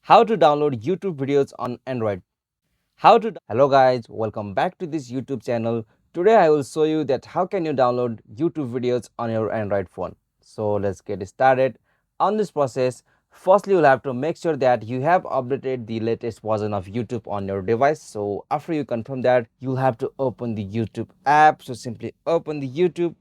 How to download YouTube videos on Android. Hello guys, welcome back to this YouTube channel. Today I will show you that how can you download YouTube videos on your Android phone. So let's get started on this process. Firstly, you'll have to make sure that you have updated the latest version of YouTube on your device. So after you confirm that, you'll have to open the YouTube app. So simply open the YouTube.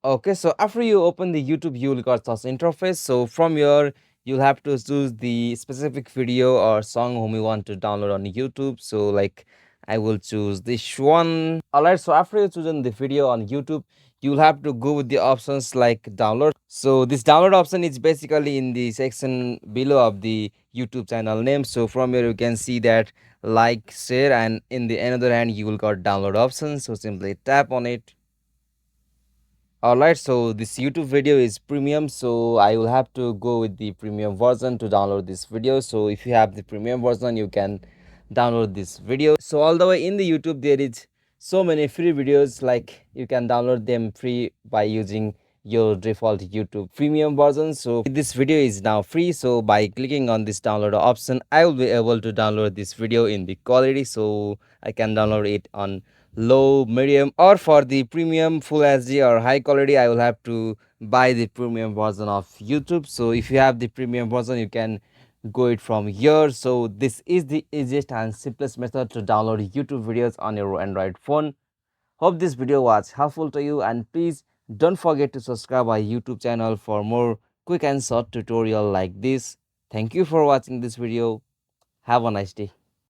Okay, so after you open the YouTube, you will got such interface. So from here, you'll have to choose the specific video or song whom you want to download on YouTube. So like I will choose this one. Alright, so after you chosen the video on YouTube, you'll have to go with the options like download. So this download option is basically in the section below of the YouTube channel name. So from here you can see that like, share, and in the another hand you will got download option. So simply tap on it. Alright, so this YouTube video is premium, so I will have to go with the premium version to download this video. So if you have the premium version, you can download this video. So all the way in the YouTube, there is so many free videos, like you can download them free by using your default YouTube premium version. So this video is now free, so by clicking on this download option, I will be able to download this video in the quality, so I can download it on low, medium, or for the premium full HD or high quality, I will have to buy the premium version of YouTube. So if you have the premium version, you can go it from here. So this is the easiest and simplest method to download YouTube videos on your Android phone. Hope this video was helpful to you, and please don't forget to subscribe our YouTube channel for more quick and short tutorial like this. Thank you for watching this video. Have a nice day.